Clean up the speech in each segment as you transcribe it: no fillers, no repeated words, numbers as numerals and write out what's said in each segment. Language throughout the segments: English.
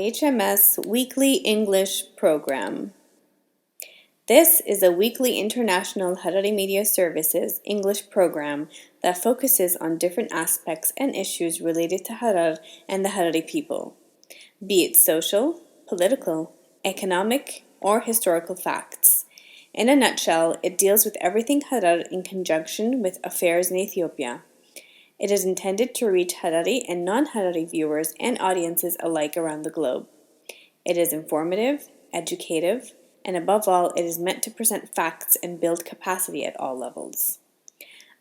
IHMS Weekly English Program. This is a weekly international Harari Media Services English program that focuses on different aspects and issues related to Harar and the Harari people, be it social, political, economic, or historical facts. In a nutshell, it deals with everything Harar in conjunction with affairs in Ethiopia. It is intended to reach Harari and non-Harari viewers and audiences alike around the globe. It is informative, educative, and above all, it is meant to present facts and build capacity at all levels.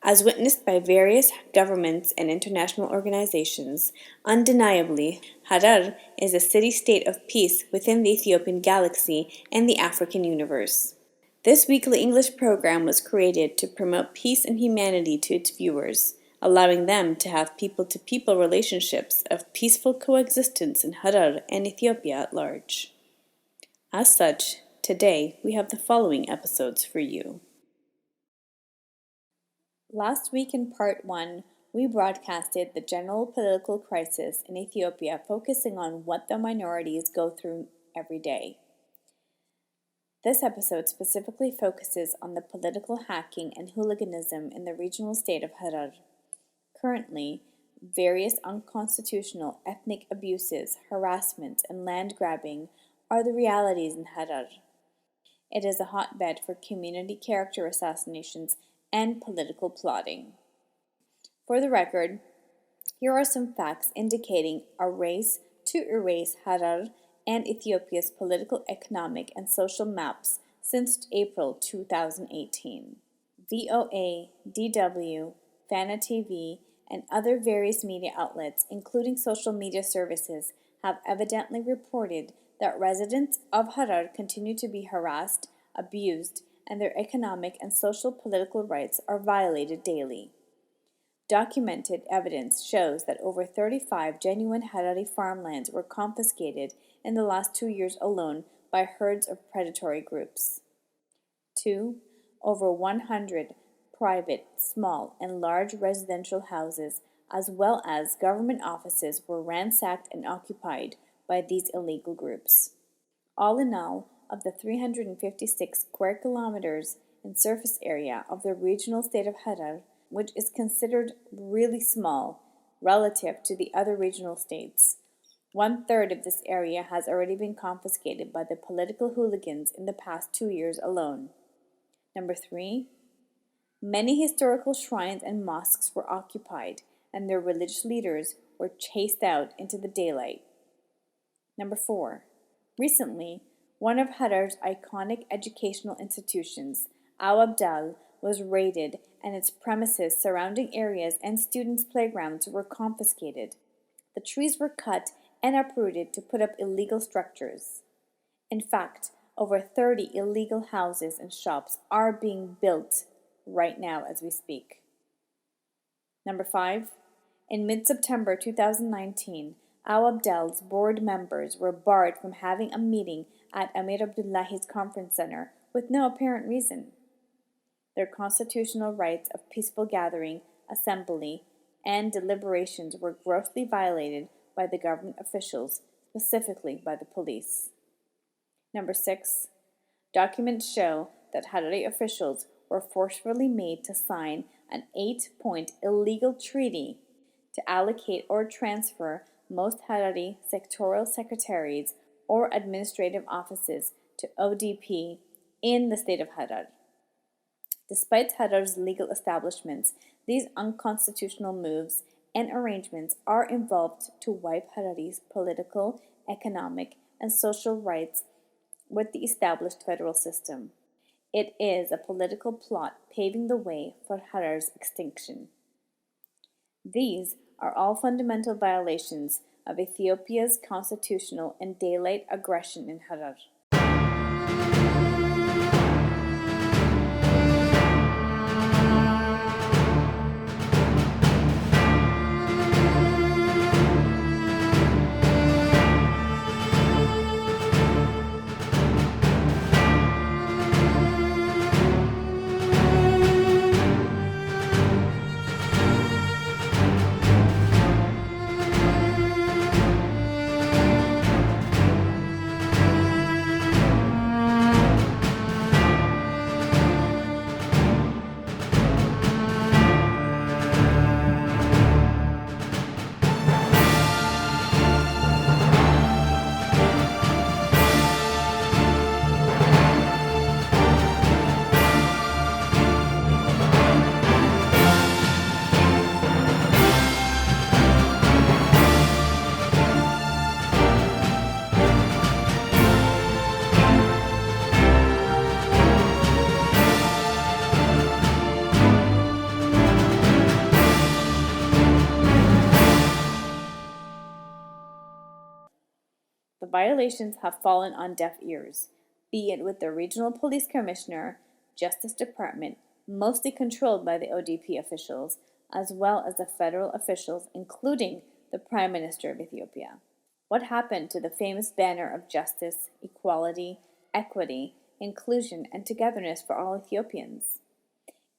As witnessed by various governments and international organizations, undeniably, Harar is a city-state of peace within the Ethiopian galaxy and the African universe. This weekly English program was created to promote peace and humanity to its viewers, allowing them to have people-to-people relationships of peaceful coexistence in Harar and Ethiopia at large. As such, today we have the following episodes for you. Last week in Part 1, we broadcasted the general political crisis in Ethiopia, focusing on what the minorities go through every day. This episode specifically focuses on the political hacking and hooliganism in the regional state of Harar. Currently, various unconstitutional ethnic abuses, harassment, and land grabbing are the realities in Harar. It is a hotbed for community character assassinations and political plotting. For the record, here are some facts indicating a race to erase Harar and Ethiopia's political, economic, and social maps since April 2018. VOA, DW, Fana TV, and other various media outlets, including social media services, have evidently reported that residents of Harar continue to be harassed, abused, and their economic and social political rights are violated daily. Documented evidence shows that over 35 genuine Harari farmlands were confiscated in the last 2 years alone by herds of predatory groups. 2. Over 100 private, small, and large residential houses, as well as government offices, were ransacked and occupied by these illegal groups. All in all, of the 356 square kilometers in surface area of the regional state of Harar, which is considered really small relative to the other regional states, 1/3 of this area has already been confiscated by the political hooligans in the past 2 years alone. Number 3. Many historical shrines and mosques were occupied, and their religious leaders were chased out into the daylight. Number 4. Recently, one of Harar's iconic educational institutions, Al Abdal, was raided, and its premises, surrounding areas, and students' playgrounds were confiscated. The trees were cut and uprooted to put up illegal structures. In fact, over 30 illegal houses and shops are being built right now as we speak. Number 5. In mid-September 2019, Al Abdal's board members were barred from having a meeting at Amir Abdullahi's conference center with no apparent reason. Their constitutional rights of peaceful gathering, assembly, and deliberations were grossly violated by the government officials, specifically by the police. Number 6. Documents show that Harari officials were forcefully made to sign an 8-point illegal treaty to allocate or transfer most Harari sectorial secretaries or administrative offices to ODP in the state of Harar. Despite Harar's legal establishments, these unconstitutional moves and arrangements are involved to wipe Harari's political, economic, and social rights with the established federal system. It is a political plot paving the way for Harar's extinction. These are all fundamental violations of Ethiopia's constitutional and daylight aggression in Harar. violations have fallen on deaf ears, be it with the regional police commissioner, Justice Department, mostly controlled by the ODP officials, as well as the federal officials, including the Prime Minister of Ethiopia. What happened to the famous banner of justice, equality, equity, inclusion, and togetherness for all Ethiopians?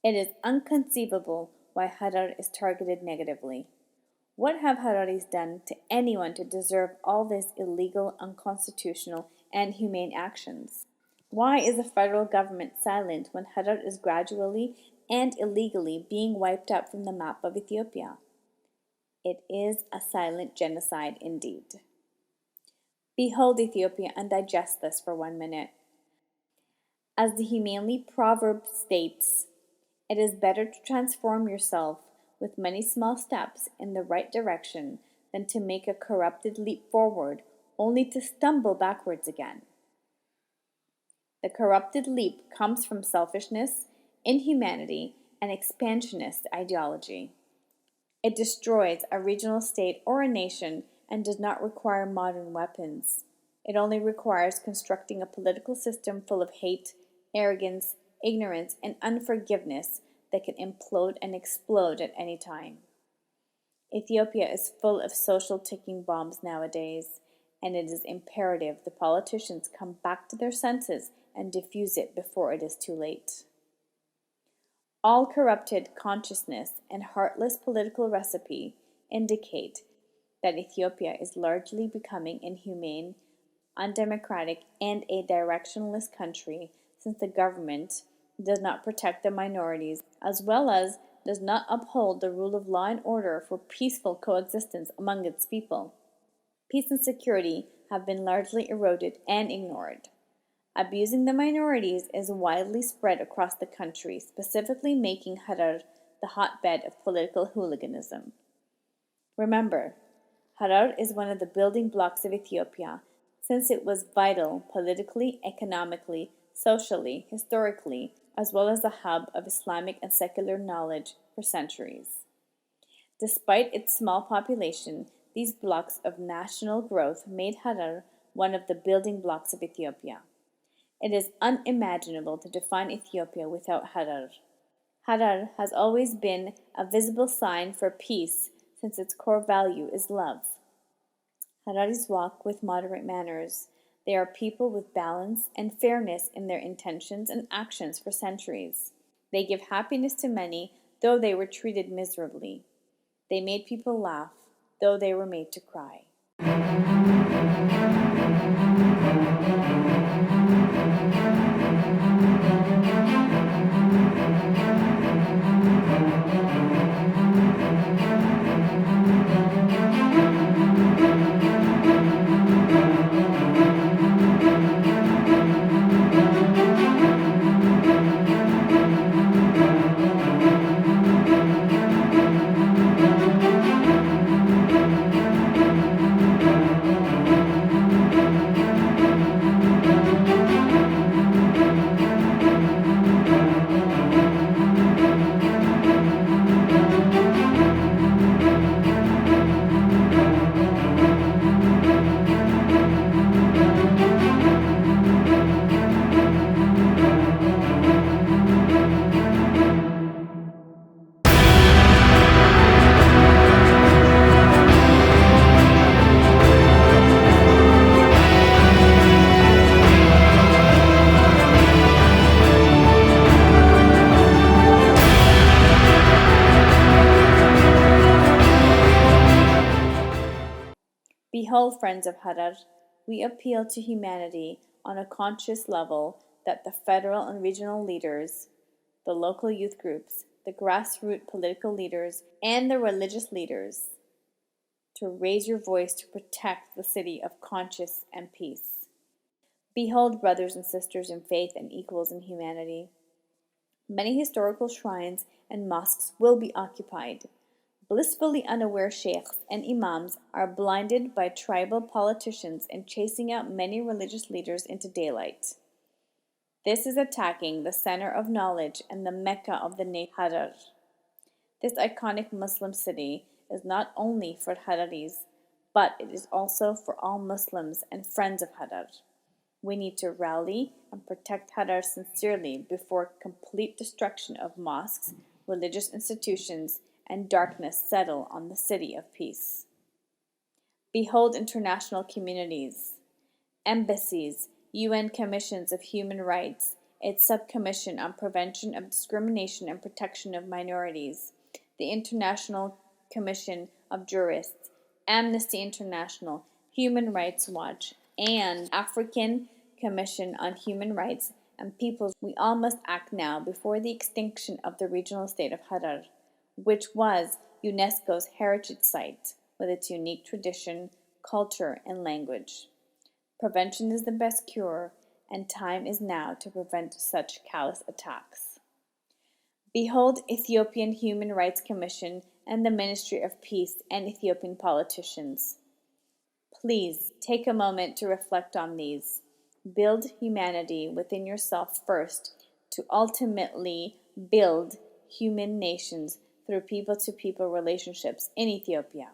It is inconceivable why Harar is targeted negatively. What have Hararis done to anyone to deserve all these illegal, unconstitutional, and inhumane actions? Why is the federal government silent when Harar is gradually and illegally being wiped out from the map of Ethiopia? It is a silent genocide indeed. Behold Ethiopia and digest this for 1 minute. As the humanly proverb states, it is better to transform yourself with many small steps in the right direction than to make a corrupted leap forward only to stumble backwards again. The corrupted leap comes from selfishness, inhumanity, and expansionist ideology. It destroys a regional state or a nation and does not require modern weapons. It only requires constructing a political system full of hate, arrogance, ignorance, and unforgiveness that can implode and explode at any time. Ethiopia is full of social ticking bombs nowadays, and it is imperative the politicians come back to their senses and defuse it before it is too late. All corrupted consciousness and heartless political recipe indicate that Ethiopia is largely becoming inhumane, undemocratic, and a directionless country since the government does not protect the minorities as well as does not uphold the rule of law and order for peaceful coexistence among its people. Peace and security have been largely eroded and ignored. Abusing the minorities is widely spread across the country, specifically making Harar the hotbed of political hooliganism. Remember, Harar is one of the building blocks of Ethiopia, since it was vital politically, economically, socially, historically, as well as the hub of Islamic and secular knowledge for centuries. Despite its small population, these blocks of national growth made Harar one of the building blocks of Ethiopia. It is unimaginable to define Ethiopia without Harar. Harar has always been a visible sign for peace since its core value is love. Hararis walk with moderate manners. They are people with balance and fairness in their intentions and actions for centuries. They give happiness to many, though they were treated miserably. They made people laugh, though they were made to cry. Behold, friends of Harar, we appeal to humanity on a conscious level that the federal and regional leaders, the local youth groups, the grassroots political leaders, and the religious leaders to raise your voice to protect the city of conscience and peace. Behold, brothers and sisters in faith and equals in humanity, many historical shrines and mosques will be occupied. Blissfully unaware sheikhs and imams are blinded by tribal politicians and chasing out many religious leaders into daylight. This is attacking the center of knowledge and the Mecca of the nation Harar. This iconic Muslim city is not only for Hararis, but it is also for all Muslims and friends of Harar. We need to rally and protect Harar sincerely before complete destruction of mosques, religious institutions, and darkness settle on the city of peace. Behold international communities, embassies, UN Commissions of Human Rights, its Subcommission on Prevention of Discrimination and Protection of Minorities, the International Commission of Jurists, Amnesty International, Human Rights Watch, and African Commission on Human Rights and Peoples. We all must act now before the extinction of the regional state of Harar, which was UNESCO's heritage site with its unique tradition, culture, and language. Prevention is the best cure, and time is now to prevent such callous attacks. Behold Ethiopian Human Rights Commission and the Ministry of Peace and Ethiopian politicians. Please take a moment to reflect on these. Build humanity within yourself first to ultimately build human nations through people-to-people relationships in Ethiopia.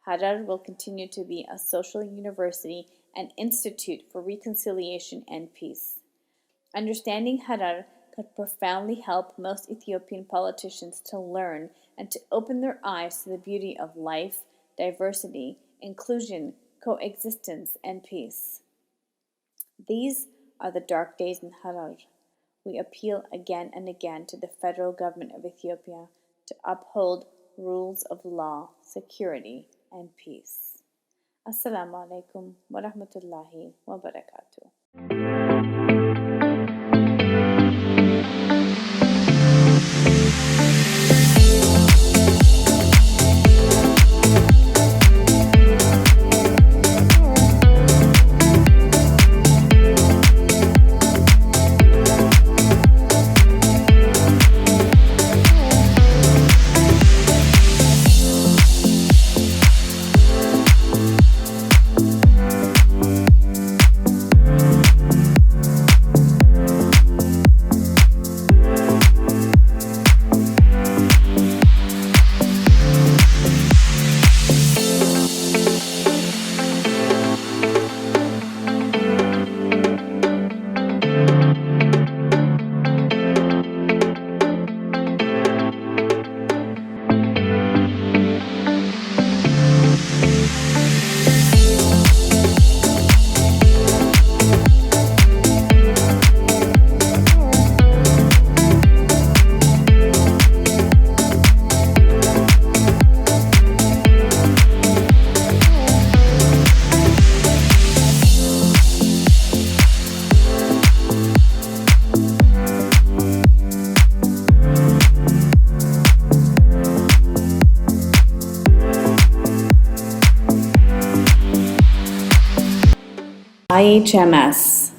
Harar will continue to be a social university and institute for reconciliation and peace. Understanding Harar could profoundly help most Ethiopian politicians to learn and to open their eyes to the beauty of life, diversity, inclusion, coexistence, and peace. These are the dark days in Harar. We appeal again and again to the federal government of Ethiopia to uphold rules of law, security, and peace. Assalamu alaikum wa rahmatullahi wa barakatuh. IHMS